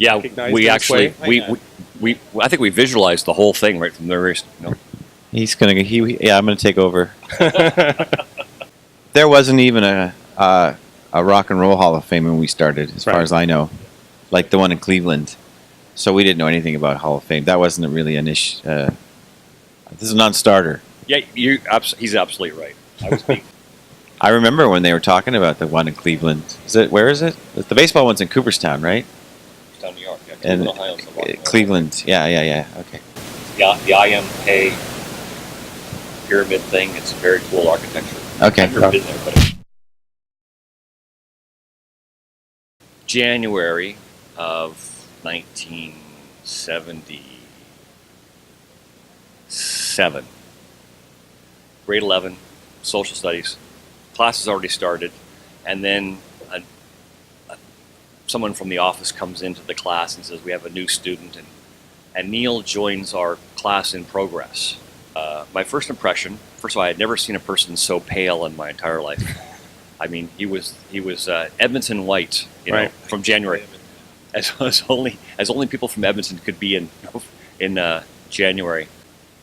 Yeah, recognized we in this actually way? I think we visualized the whole thing right from the very. He's gonna. Yeah, I'm gonna take over. There wasn't even a rock and roll Hall of Fame when we started, as far as I know, like the one in Cleveland. So we didn't know anything about Hall of Fame. That wasn't really an issue. This is a non-starter. Yeah, he's absolutely right. I remember when they were talking about the one in Cleveland. Where is it? The baseball one's in Cooperstown, right? Down New York, yeah. And Ohio, Cleveland, yeah. Okay. Yeah, the IMK pyramid thing. It's very cool architecture. Okay. I've never been there, but January of 1977. Grade 11, social studies. Class has already started, and then someone from the office comes into the class and says, we have a new student, and Neil joins our class in progress. My first impression, first of all, I had never seen a person so pale in my entire life. I mean, he was Edmonton white, know, from January, as only people from Edmonton could be in January.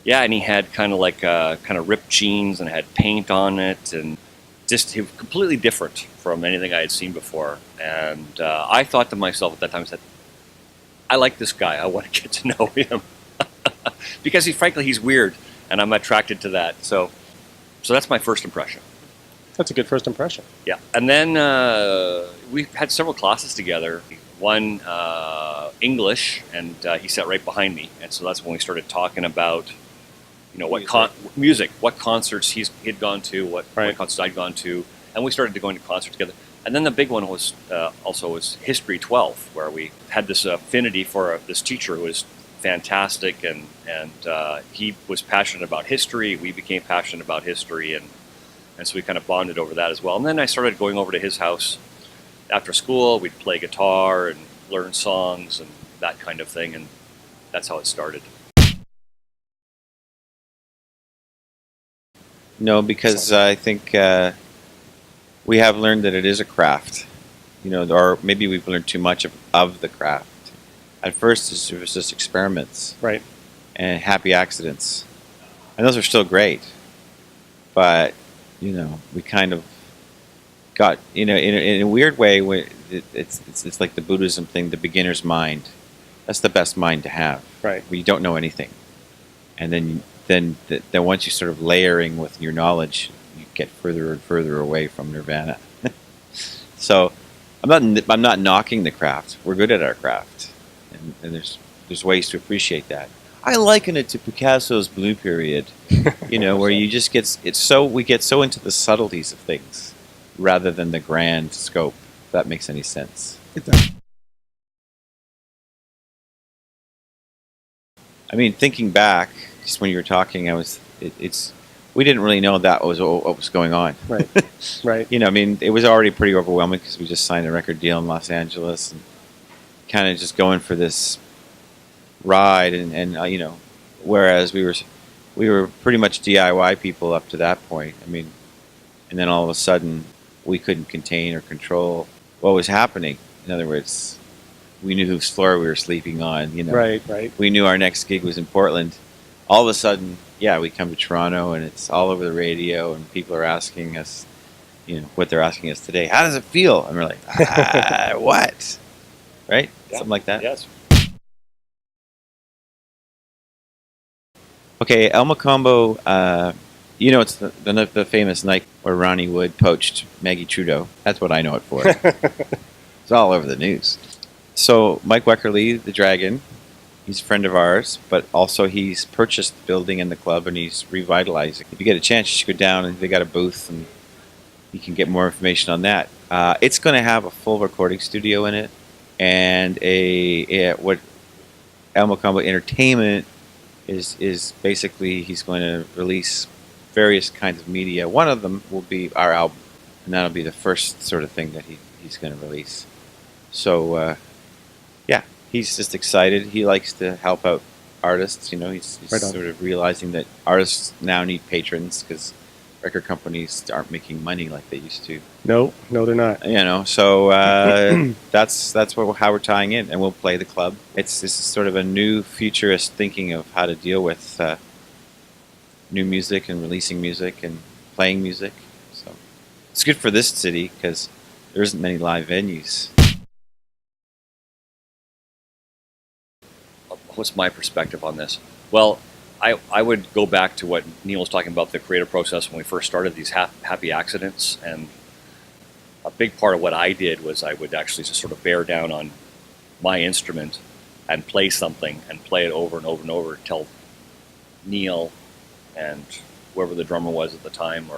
Yeah, and he had kind of ripped jeans and had paint on it, and just he was completely different from anything I had seen before. And I thought to myself at that time, I said, I like this guy. I want to get to know him because he's weird, and I'm attracted to that. So that's my first impression. That's a good first impression. Yeah, and then we had several classes together. One English, and he sat right behind me, and so that's when we started talking about, what concerts he'd gone to, what concerts I'd gone to, and we started going to concerts together. And then the big one was was History 12, where we had this affinity for this teacher who was fantastic, and he was passionate about history. We became passionate about history, and so we kind of bonded over that as well. And then I started going over to his house after school. We'd play guitar and learn songs and that kind of thing, and that's how it started. No, because I think we have learned that it is a craft, or maybe we've learned too much of the craft. At first, it was just experiments, right, and happy accidents, and those are still great. But we kind of got in a weird way. It's like the Buddhism thing, the beginner's mind. That's the best mind to have, right? Where you don't know anything, and then once you sort of layering with your knowledge, you get further and further away from nirvana. So I'm not knocking the craft. We're good at our craft, and there's ways to appreciate that. I liken it to Picasso's blue period, where you just we get so into the subtleties of things rather than the grand scope. If that makes any sense. It does. I mean, thinking back, just when you were talking, we didn't really know that was what was going on. Right. Right. I mean, it was already pretty overwhelming because we just signed a record deal in Los Angeles and kind of just going for this ride, and whereas we were pretty much DIY people up to that point. I mean, and then all of a sudden we couldn't contain or control what was happening. In other words, we knew whose floor we were sleeping on. Right. We knew our next gig was in Portland. All of a sudden, we come to Toronto, and it's all over the radio, and people are asking us, what they're asking us today. How does it feel? And we're like, what? Right? Yeah. Something like that. Yes. Okay, El Mocambo, it's the famous night where Ronnie Wood poached Maggie Trudeau. That's what I know it for. It's all over the news. So Mike Weckerly, the Dragon, he's a friend of ours, but also he's purchased the building and the club, and he's revitalizing. If you get a chance, you should go down, and they got a booth, and you can get more information on that. It's going to have a full recording studio in it, and what El Mocambo Entertainment is basically, he's going to release various kinds of media. One of them will be our album, and that'll be the first sort of thing that he's going to release. So, he's just excited. He likes to help out artists. He's sort of realizing that artists now need patrons because record companies aren't making money like they used to. No, they're not. You know, so that's how we're tying in, and we'll play the club. This is sort of a new futurist thinking of how to deal with new music and releasing music and playing music. So it's good for this city because there isn't many live venues. What's my perspective on this? Well, I would go back to what Neil was talking about, the creative process when we first started these happy accidents. And a big part of what I did was I would actually just sort of bear down on my instrument and play something and play it over and over and over until Neil and whoever the drummer was at the time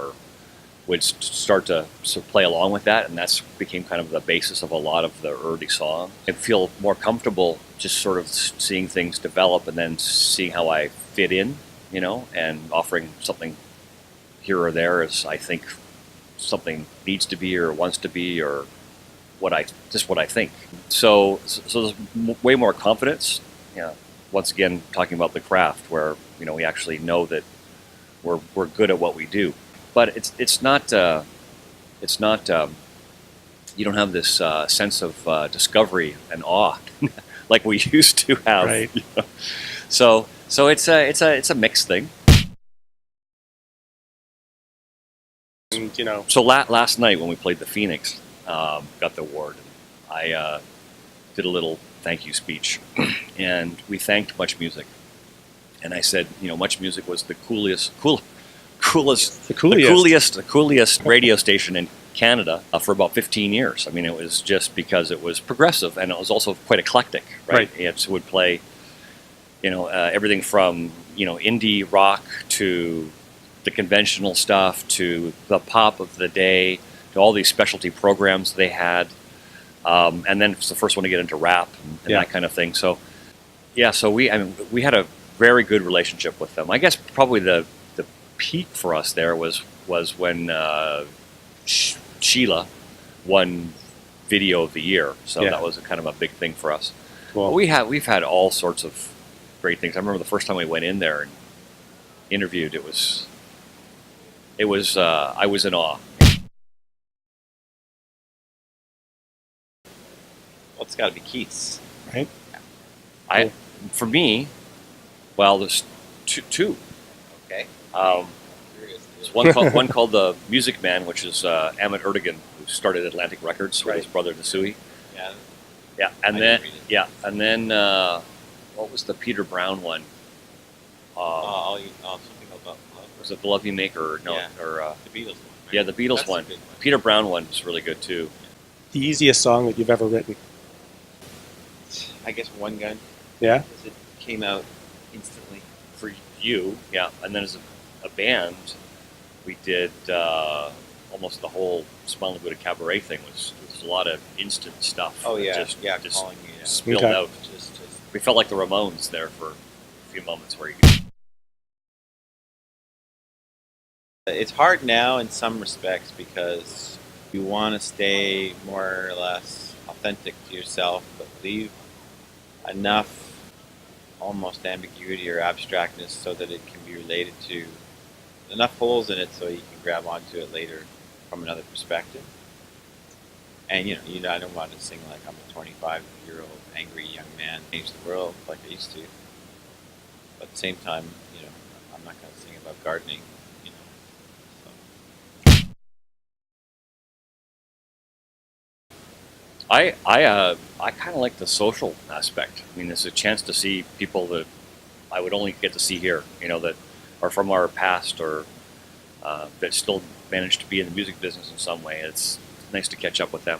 would start to sort of play along with that, and that's became kind of the basis of a lot of the early songs. I feel more comfortable just sort of seeing things develop and then seeing how I fit in, you know, and offering something here or there as I think something needs to be or wants to be, or what I think. So there's way more confidence. You know, once again, talking about the craft, where you know we actually know that we're good at what we do. But it's not you don't have this sense of discovery and awe like we used to have. Right. You know? So it's a mixed thing. And, you know, So last night when we played the Phoenix, got the award, I did a little thank you speech, and we thanked Much Music, and I said, you know, Much Music was the coolest radio station in Canada for about 15 years. I mean, it was just because it was progressive, and it was also quite eclectic, right? It would play, you know, everything from, you know, indie rock to the conventional stuff to the pop of the day to all these specialty programs they had, and then it's the first one to get into rap and that kind of thing. So, yeah, so we had a very good relationship with them. I guess probably the peak for us there was when Sheila won Video of the Year. So that was kind of a big thing for us. well, But we've had all sorts of great things. I remember the first time we went in there and interviewed. It was I was in awe. Well, it's got to be Keith's. right? For me, well, there's two. Okay. There's one called the Music Man, which is Amit Erdogan, who started Atlantic Records with his brother Nasui. Yeah. Yeah, and then what was the Peter Brown one? Something about love. Was it The Love You Make or no? Yeah. Or The Beatles one. Right? yeah, the Beatles That's a one. good one. Peter Brown one was really good too. The easiest song that you've ever written. I guess One Gun. Yeah? Because it came out instantly. For you, yeah. And then as a band, we did almost the whole Smiling Buddha Cabaret thing. Was a lot of instant stuff. Oh yeah, just calling me. Yeah. spilled Okay. out. Just We felt like the Ramones there for a few moments where you could. It's hard now in some respects because you want to stay more or less authentic to yourself, but leave enough almost ambiguity or abstractness so that it can be related to enough holes in it so you can grab onto it later from another perspective. And you know, I don't want to sing like I'm a 25-year-old angry young man change the world like I used to. But at the same time, you know, I'm not going to sing about gardening. You know, so. I kind of like the social aspect. I mean, it's a chance to see people that I would only get to see here. You know, that are from our past or that still manage to be in the music business in some way. It's nice to catch up with them.